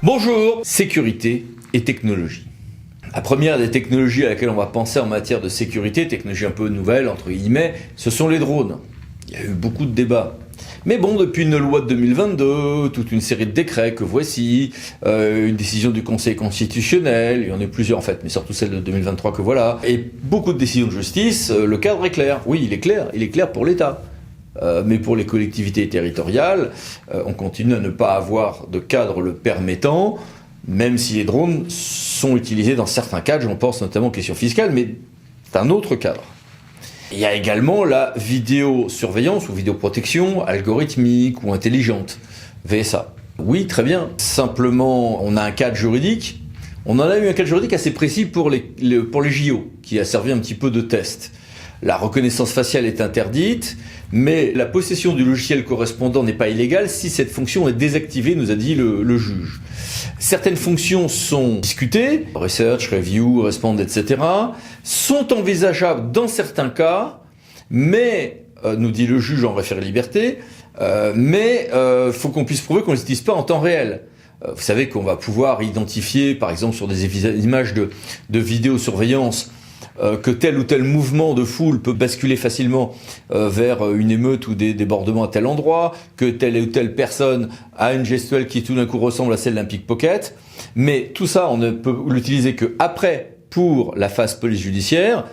Bonjour, sécurité et technologie. La première des technologies à laquelle on va penser en matière de sécurité, technologie un peu nouvelle entre guillemets, ce sont les drones. Il y a eu beaucoup de débats. Mais bon, depuis une loi de 2022, toute une série de décrets que voici, une décision du Conseil constitutionnel, il y en a plusieurs en fait, mais surtout celle de 2023 que voilà, et beaucoup de décisions de justice, le cadre est clair. Oui, il est clair pour l'État. Mais pour les collectivités territoriales, on continue à ne pas avoir de cadre le permettant, même si les drones sont utilisés dans certains cadres, j'en pense notamment aux questions fiscales, mais c'est un autre cadre. Il y a également la vidéosurveillance ou vidéoprotection algorithmique ou intelligente, VSA. Oui, très bien. Simplement, on a un cadre juridique. On en a eu un cadre juridique assez précis pour les JO, qui a servi un petit peu de test. La reconnaissance faciale est interdite, mais la possession du logiciel correspondant n'est pas illégale si cette fonction est désactivée, nous a dit le juge. Certaines fonctions sont discutées, research, review, respond, etc., sont envisageables dans certains cas, mais, nous dit le juge en référé liberté, mais faut qu'on puisse prouver qu'on ne les utilise pas en temps réel. Vous savez qu'on va pouvoir identifier, par exemple sur des images de vidéosurveillance, que tel ou tel mouvement de foule peut basculer facilement vers une émeute ou des débordements à tel endroit, que telle ou telle personne a une gestuelle qui tout d'un coup ressemble à celle d'un pickpocket. Mais tout ça, on ne peut l'utiliser qu'après pour la phase police judiciaire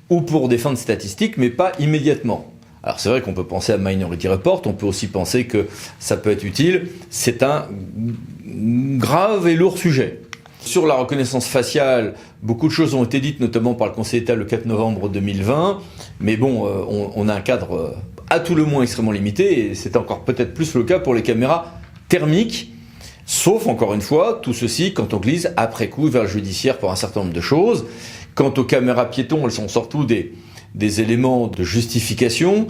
ou pour des fins de statistiques, mais pas immédiatement. Alors c'est vrai qu'on peut penser à Minority Report, on peut aussi penser que ça peut être utile. C'est un grave et lourd sujet. Sur la reconnaissance faciale, beaucoup de choses ont été dites, notamment par le Conseil d'État le 4 novembre 2020. Mais bon, on a un cadre à tout le moins extrêmement limité, et c'est encore peut-être plus le cas pour les caméras thermiques. Sauf, encore une fois, tout ceci quand on glisse après coup vers le judiciaire pour un certain nombre de choses. Quant aux caméras piétons, elles sont surtout des éléments de justification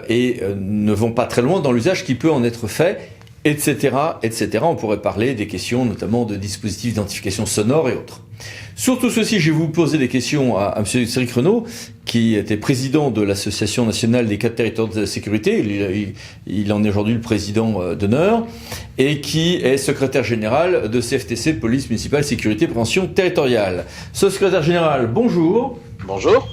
et ne vont pas très loin dans l'usage qui peut en être fait, etc., etc. On pourrait parler des questions notamment de dispositifs d'identification sonore et autres. Sur tout ceci, je vais vous poser des questions à M. Cédric Renaud, qui était président de l'Association nationale des cadres territoriaux de sécurité. Il en est aujourd'hui le président d'honneur, et qui est secrétaire général de CFTC, Police Municipale Sécurité Prévention Territoriale. Ce secrétaire général, bonjour. Bonjour.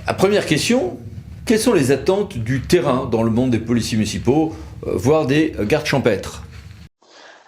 La première question, quelles sont les attentes du terrain dans le monde des policiers municipaux, voire des gardes champêtres ?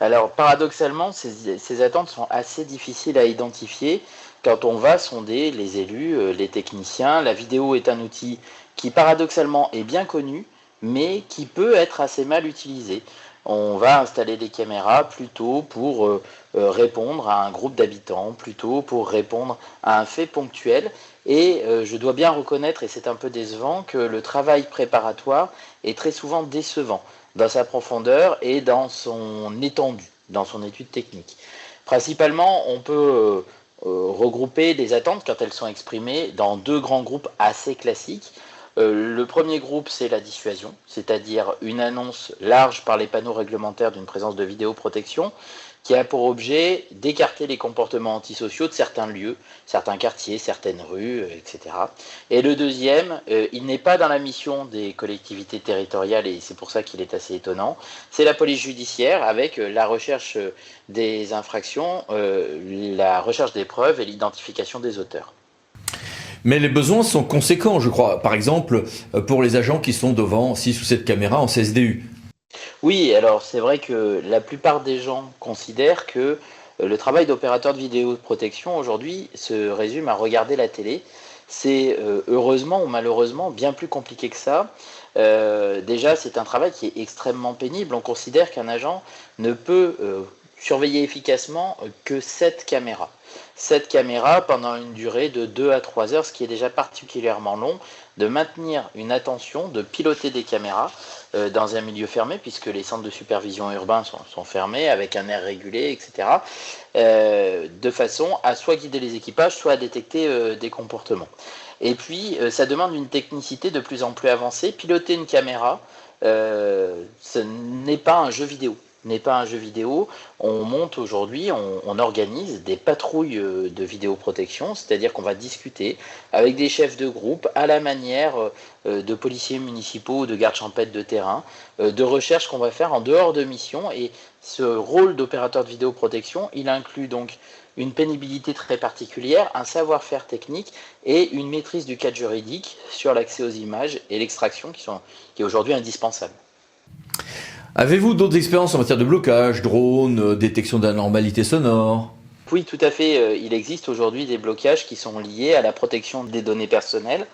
Alors paradoxalement, ces attentes sont assez difficiles à identifier quand on va sonder les élus, les techniciens. La vidéo est un outil qui paradoxalement est bien connu, mais qui peut être assez mal utilisé. On va installer des caméras plutôt pour répondre à un groupe d'habitants, plutôt pour répondre à un fait ponctuel. Et je dois bien reconnaître, et c'est un peu décevant, que le travail préparatoire est très souvent décevant dans sa profondeur et dans son étendue, dans son étude technique. Principalement, on peut regrouper des attentes quand elles sont exprimées dans deux grands groupes assez classiques. Le premier groupe, c'est la dissuasion, c'est-à-dire une annonce large par les panneaux réglementaires d'une présence de vidéoprotection qui a pour objet d'écarter les comportements antisociaux de certains lieux, certains quartiers, certaines rues, etc. Et le deuxième, il n'est pas dans la mission des collectivités territoriales et c'est pour ça qu'il est assez étonnant, c'est la police judiciaire avec la recherche des infractions, la recherche des preuves et l'identification des auteurs. Mais les besoins sont conséquents, je crois. Par exemple, pour les agents qui sont devant 6 ou 7 caméras en CSDU. Oui, alors c'est vrai que la plupart des gens considèrent que le travail d'opérateur de vidéoprotection aujourd'hui se résume à regarder la télé. C'est heureusement ou malheureusement bien plus compliqué que ça. Déjà, c'est un travail qui est extrêmement pénible. On considère qu'un agent ne peut surveiller efficacement que 7 caméras. 7 caméras pendant une durée de 2 à 3 heures, ce qui est déjà particulièrement long, de maintenir une attention, de piloter des caméras dans un milieu fermé, puisque les centres de supervision urbains sont fermés, avec un air régulé, etc., de façon à soit guider les équipages, soit à détecter des comportements. Et puis, ça demande une technicité de plus en plus avancée. Piloter une caméra, ce n'est pas un jeu vidéo. n'est pas un jeu vidéo, on monte aujourd'hui, on organise des patrouilles de vidéoprotection, c'est-à-dire qu'on va discuter avec des chefs de groupe à la manière de policiers municipaux ou de gardes champêtres de terrain, de recherche qu'on va faire en dehors de mission. Et ce rôle d'opérateur de vidéoprotection, il inclut donc une pénibilité très particulière, un savoir-faire technique et une maîtrise du cadre juridique sur l'accès aux images et l'extraction qui est aujourd'hui indispensable. Avez-vous d'autres expériences en matière de blocage, drone, détection d'anomalies sonores? Oui, tout à fait. Il existe aujourd'hui des blocages qui sont liés à la protection des données personnelles.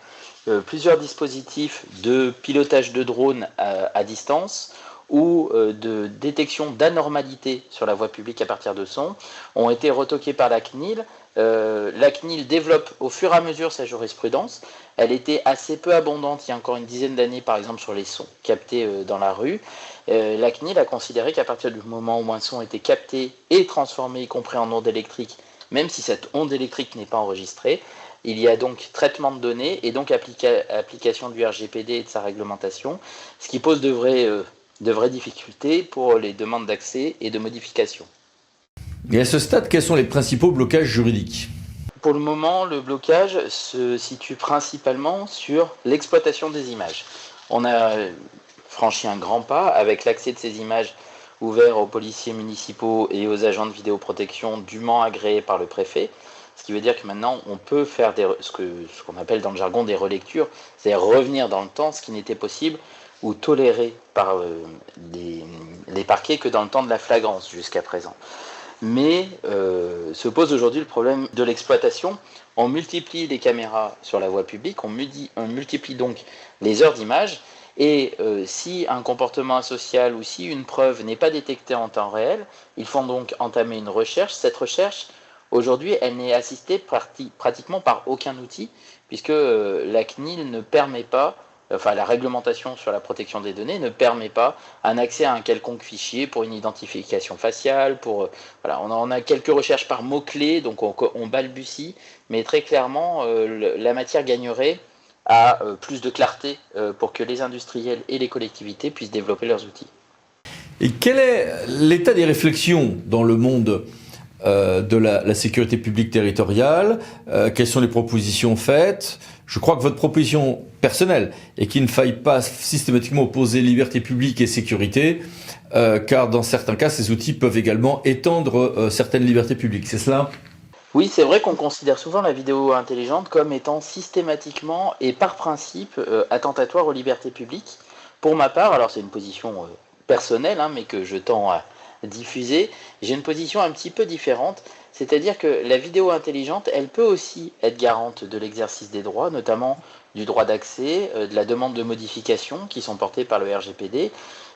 Plusieurs dispositifs de pilotage de drones à distance ou de détection d'anormalités sur la voie publique à partir de son ont été retoqués par la CNIL. La CNIL développe au fur et à mesure sa jurisprudence. Elle était assez peu abondante il y a encore une dizaine d'années, par exemple sur les sons captés dans la rue. La CNIL a considéré qu'à partir du moment où un son était capté et transformé, y compris en onde électrique, même si cette onde électrique n'est pas enregistrée, il y a donc traitement de données et donc application du RGPD et de sa réglementation, ce qui pose de vraies difficultés pour les demandes d'accès et de modification. Et à ce stade, quels sont les principaux blocages juridiques? Pour le moment, le blocage se situe principalement sur l'exploitation des images. On a franchi un grand pas avec l'accès de ces images ouvert aux policiers municipaux et aux agents de vidéoprotection dûment agréés par le préfet. Ce qui veut dire que maintenant, on peut faire ce qu'on appelle dans le jargon des relectures, c'est-à-dire revenir dans le temps, ce qui n'était possible ou toléré par les parquets que dans le temps de la flagrance jusqu'à présent. Mais se pose aujourd'hui le problème de l'exploitation. On multiplie les caméras sur la voie publique, on multiplie donc les heures d'image, et si un comportement asocial ou si une preuve n'est pas détectée en temps réel, il faut donc entamer une recherche. Cette recherche, aujourd'hui, elle n'est assistée pratiquement par aucun outil, puisque la CNIL ne permet pas, enfin la réglementation sur la protection des données ne permet pas un accès à un quelconque fichier pour une identification faciale, voilà, on a quelques recherches par mots-clés, donc on balbutie, mais très clairement la matière gagnerait à plus de clarté pour que les industriels et les collectivités puissent développer leurs outils. Et quel est l'état des réflexions dans le monde de la sécurité publique territoriale? Quelles sont les propositions faites? Je crois que votre proposition personnelle est qu'il ne faille pas systématiquement opposer liberté publique et sécurité, car dans certains cas, ces outils peuvent également étendre certaines libertés publiques. C'est cela? Oui, c'est vrai qu'on considère souvent la vidéo intelligente comme étant systématiquement et par principe attentatoire aux libertés publiques. Pour ma part, alors c'est une position personnelle, mais que je tends à diffuser, j'ai une position un petit peu différente, c'est-à-dire que la vidéo intelligente, elle peut aussi être garante de l'exercice des droits, notamment du droit d'accès, de la demande de modification qui sont portées par le RGPD.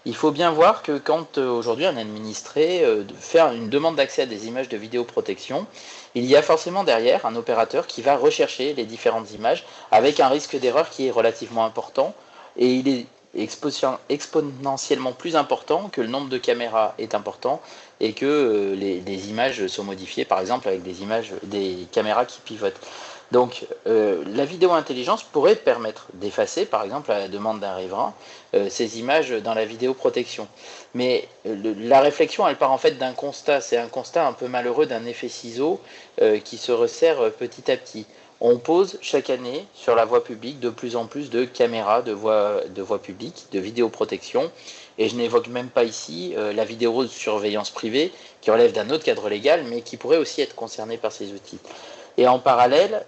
Il faut bien voir que quand aujourd'hui un administré fait une demande d'accès à des images de vidéoprotection, il y a forcément derrière un opérateur qui va rechercher les différentes images avec un risque d'erreur qui est relativement important, et il est exponentiellement plus important que le nombre de caméras est important et que les images sont modifiées par exemple avec des caméras qui pivotent. Donc la vidéo intelligence pourrait permettre d'effacer par exemple à la demande d'un riverain ces images dans la vidéoprotection. Mais la réflexion elle part en fait d'un constat, c'est un constat un peu malheureux d'un effet ciseau qui se resserre petit à petit. On pose chaque année sur la voie publique de plus en plus de caméras de voie publique, de vidéoprotection. Et je n'évoque même pas ici la vidéosurveillance privée qui relève d'un autre cadre légal mais qui pourrait aussi être concernée par ces outils. Et en parallèle,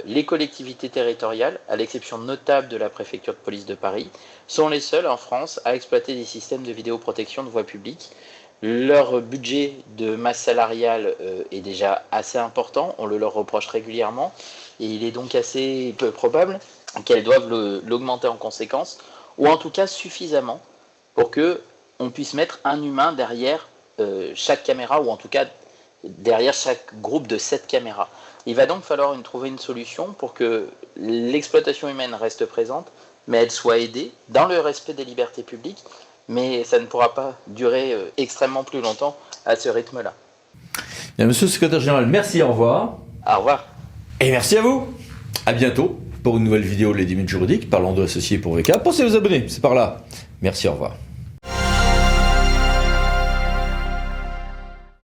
les collectivités territoriales, à l'exception notable de la préfecture de police de Paris, sont les seules en France à exploiter des systèmes de vidéoprotection de voie publique. Leur budget de masse salariale est déjà assez important, on le leur reproche régulièrement, et il est donc assez peu probable qu'elles doivent l'augmenter en conséquence, ou en tout cas suffisamment pour qu'on puisse mettre un humain derrière chaque caméra, ou en tout cas derrière chaque groupe de 7 caméras. Il va donc falloir trouver une solution pour que l'exploitation humaine reste présente, mais elle soit aidée dans le respect des libertés publiques, mais ça ne pourra pas durer extrêmement plus longtemps à ce rythme-là. Bien, monsieur le secrétaire général, merci, au revoir. Au revoir. Et merci à vous. À bientôt pour une nouvelle vidéo Les 10 minutes juridiques, parlant de l'associé pour VK. Pensez à vous abonner, c'est par là. Merci, au revoir.